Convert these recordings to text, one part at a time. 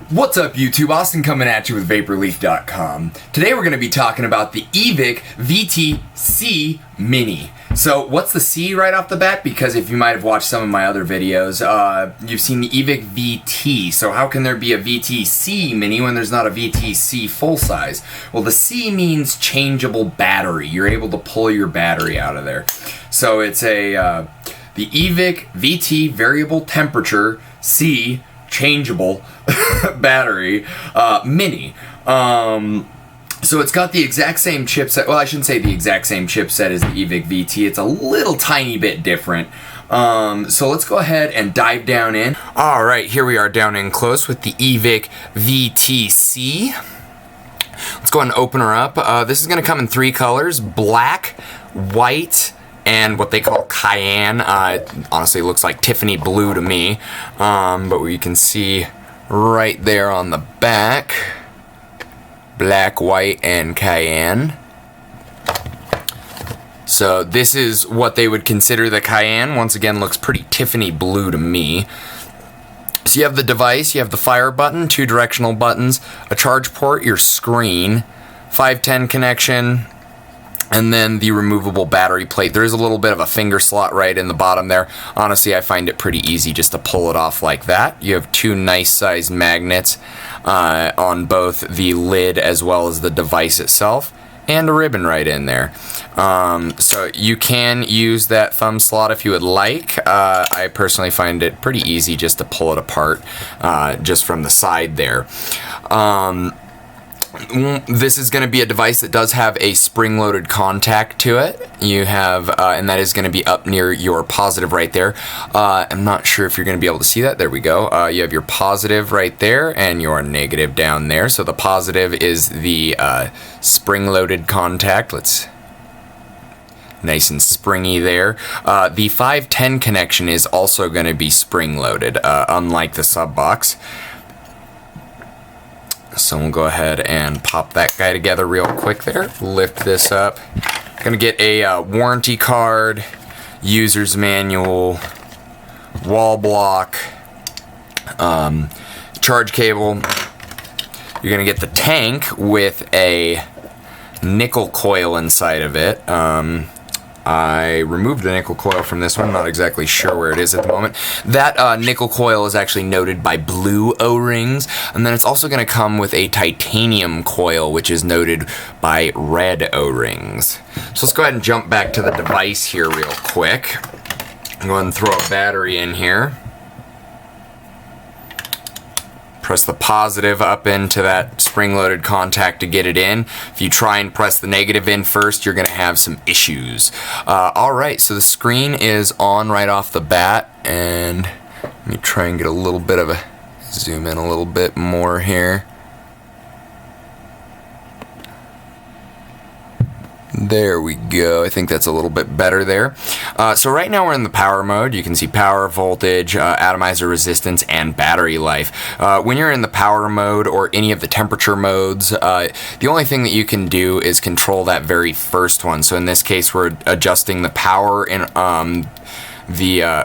What's up YouTube, Austin coming at you with Vaporleaf.com. Today we're going to be talking about the Evic VTC Mini. So what's the C right off the bat? Because if you might have watched some of my other videos, you've seen the Evic VT. So how can there be a VTC Mini when there's not a VTC full size? Well, the C means changeable battery. You're able to pull your battery out of there. So it's the Evic VT variable temperature C changeable battery mini. So it's got the exact same chipset. Well, I shouldn't say the exact same chipset as the Evic VT. It's a little tiny bit different. So let's go ahead and dive down in. All right, here we are down in close with the Evic VTC. Let's go ahead and open her up. This is going to come in 3 colors: black, white, and what they call cayenne. It honestly looks like Tiffany blue to me, but you can see right there on the back, black, white, and cayenne. So this is what they would consider the cayenne. Once again, looks pretty Tiffany blue to me. So you have the device, you have the fire button, 2 directional buttons, a charge port, your screen, 510 connection, and then the removable battery plate. There is a little bit of a finger slot right in the bottom there. Honestly, I find it pretty easy just to pull it off like that. You have 2 nice sized magnets on both the lid as well as the device itself, and a ribbon right in there. So you can use that thumb slot if you would like. I personally find it pretty easy just to pull it apart just from the side there. This is going to be a device that does have a spring-loaded contact to it. You have, and that is going to be up near your positive right there. I'm not sure if you're going to be able to see that. There we go. You have your positive right there and your negative down there. So the positive is the spring-loaded contact. Nice and springy there. The 510 connection is also going to be spring-loaded, unlike the sub box. So we'll go ahead and pop that guy together real quick there. Lift this up. Gonna get a warranty card, user's manual, wall block, charge cable. You're gonna get the tank with a nickel coil inside of it. I removed the nickel coil from this one. I'm not exactly sure where it is at the moment. That nickel coil is actually noted by blue O-rings, and then it's also going to come with a titanium coil, which is noted by red O-rings. So let's go ahead and jump back to the device here real quick. Go ahead and throw a battery in here. Press the positive up into that spring-loaded contact to get it in. If you try and press the negative in first, you're going to have some issues. Alright, so the screen is on right off the bat, and let me try and get a little bit of a zoom in a little bit more here. There we go. I think that's a little bit better there. So right now we're in the power mode. You can see power, voltage, atomizer resistance, and battery life. When you're in the power mode or any of the temperature modes, the only thing that you can do is control that very first one. So in this case, we're adjusting the power in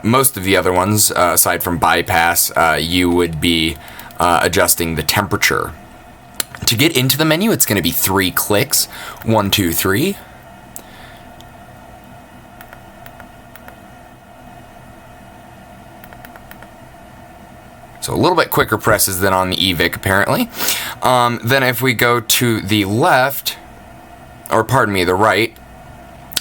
most of the other ones, aside from bypass, you would be adjusting the temperature. To get into the menu, it's going to be 3 clicks. 1, 2, 3. So a little bit quicker presses than on the Evic, apparently. Then if we go to the left, or pardon me, the right,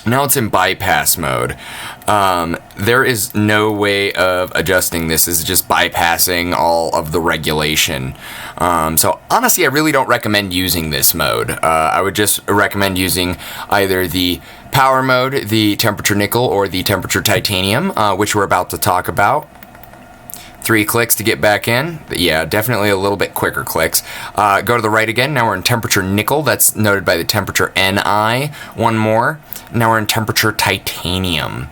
now it's in bypass mode. There is no way of adjusting this. This is just bypassing all of the regulation. So honestly, I really don't recommend using this mode. I would just recommend using either the power mode, the temperature nickel, or the temperature titanium, which we're about to talk about. 3 clicks to get back in. Yeah, definitely a little bit quicker clicks. Go to the right again. Now we're in temperature nickel. That's noted by the temperature Ni. 1 more. Now we're in temperature titanium.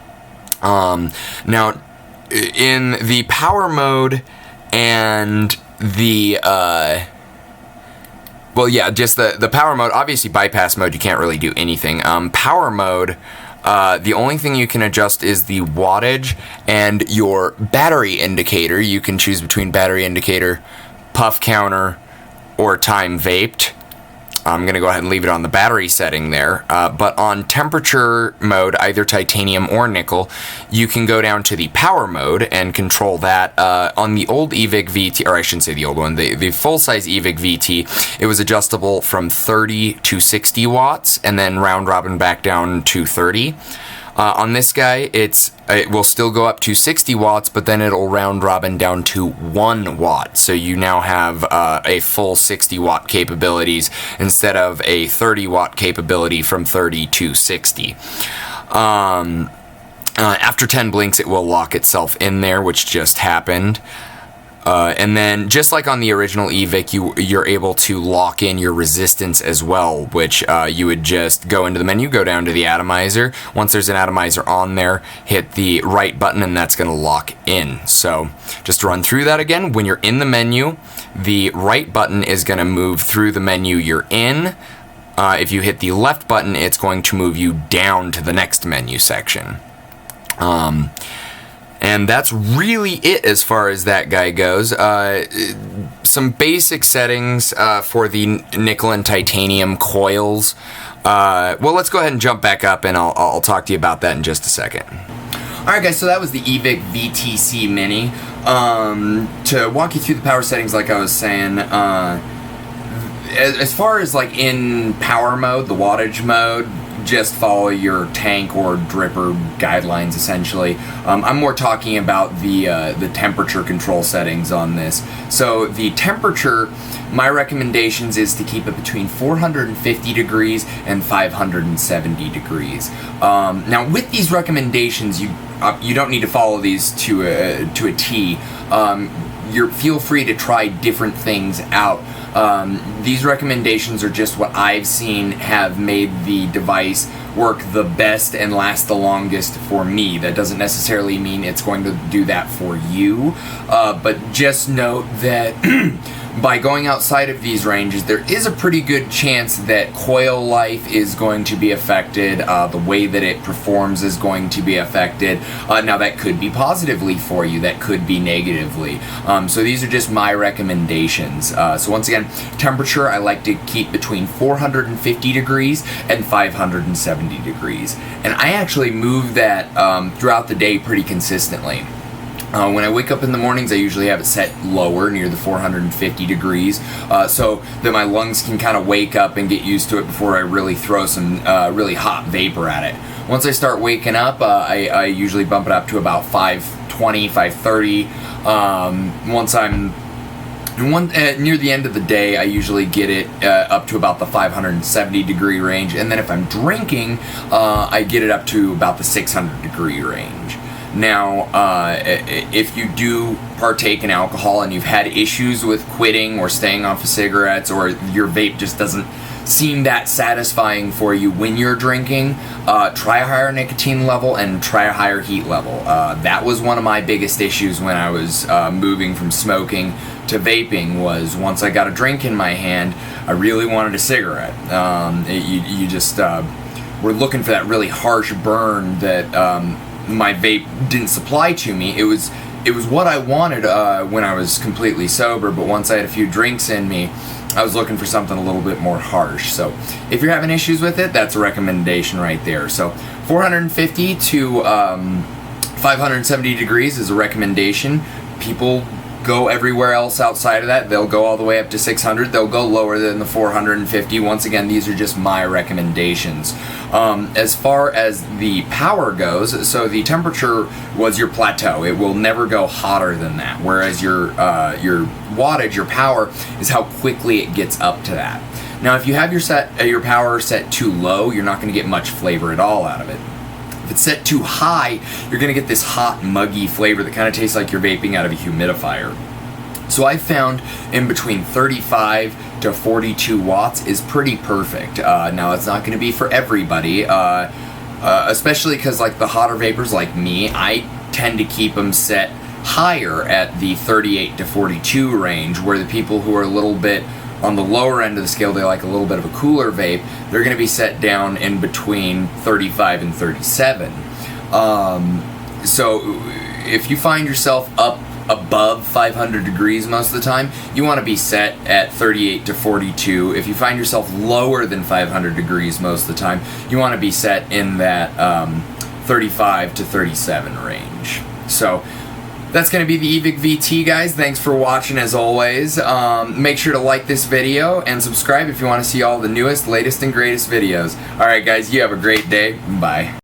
Now, in the power mode and the well, yeah, just the power mode. Obviously, bypass mode, you can't really do anything. Power mode, the only thing you can adjust is the wattage and your battery indicator. You can choose between battery indicator puff counter, or time vaped. I'm going to go ahead and leave it on the battery setting there, but on temperature mode, either titanium or nickel, you can go down to the power mode and control that. On the old Evic VT, or I shouldn't say the old one, the full-size Evic VT, it was adjustable from 30 to 60 watts, and then round robin back down to 30. On this guy, it will still go up to 60 watts, but then it'll round robin down to 1 watt. So you now have a full 60 watt capabilities instead of a 30 watt capability from 30 to 60. After 10 blinks, it will lock itself in there, which just happened. And then, just like on the original Evic, you're able to lock in your resistance as well, which you would just go into the menu, go down to the atomizer. Once there's an atomizer on there, hit the right button, and that's going to lock in. So, just to run through that again, when you're in the menu, the right button is going to move through the menu you're in. If you hit the left button, it's going to move you down to the next menu section. And that's really it as far as that guy goes. Some basic settings for the nickel and titanium coils. Well, let's go ahead and jump back up, and I'll talk to you about that in just a second. Alright guys, so that was the Evic VTC Mini. To walk you through the power settings, like I was saying, as far as like in power mode, the wattage mode, just follow your tank or dripper guidelines essentially. I'm more talking about the temperature control settings on this. So the temperature, my recommendations is to keep it between 450 degrees and 570 degrees. Now with these recommendations, you don't need to follow these to a T. Feel free to try different things out. These recommendations are just what I've seen have made the device work the best and last the longest for me. That doesn't necessarily mean it's going to do that for you, but just note that by going outside of these ranges, there is a pretty good chance that coil life is going to be affected, the way that it performs is going to be affected. Now that could be positively for you, that could be negatively. So these are just my recommendations. So once again, temperature I like to keep between 450 degrees and 570 degrees. And I actually move that throughout the day pretty consistently. When I wake up in the mornings, I usually have it set lower, near the 450 degrees, so that my lungs can kind of wake up and get used to it before I really throw some really hot vapor at it. Once I start waking up, I usually bump it up to about 520, 530. Once I'm near the end of the day, I usually get it up to about the 570 degree range, and then if I'm drinking, I get it up to about the 600 degree range. Now, if you do partake in alcohol and you've had issues with quitting or staying off of cigarettes, or your vape just doesn't seem that satisfying for you when you're drinking, try a higher nicotine level and try a higher heat level. That was one of my biggest issues when I was moving from smoking to vaping, was once I got a drink in my hand, I really wanted a cigarette. You just were looking for that really harsh burn that my vape didn't supply to me. It was what I wanted when I was completely sober, but once I had a few drinks in me, I was looking for something a little bit more harsh. So if you're having issues with it, that's a recommendation right there. So 450 to 570 degrees is a recommendation. People go everywhere else outside of that. They'll go all the way up to 600. They'll go lower than the 450. Once again, these are just my recommendations. As far as the power goes, so the temperature was your plateau. It will never go hotter than that. Whereas your wattage, your power, is how quickly it gets up to that. Now, if you have your power set too low, you're not going to get much flavor at all out of it. If it's set too high, you're going to get this hot, muggy flavor that kind of tastes like you're vaping out of a humidifier. So I found in between 35 to 42 watts is pretty perfect. Now, it's not going to be for everybody, especially because like the hotter vapors like me, I tend to keep them set higher at the 38 to 42 range, where the people who are a little bit on the lower end of the scale, they like a little bit of a cooler vape, they're going to be set down in between 35 and 37. So if you find yourself up above 500 degrees most of the time, you want to be set at 38 to 42. If you find yourself lower than 500 degrees most of the time, you want to be set in that 35 to 37 range. So that's going to be the Evic VT, guys. Thanks for watching as always. Make sure to like this video and subscribe if you want to see all the newest, latest, and greatest videos. Alright guys, you have a great day. Bye.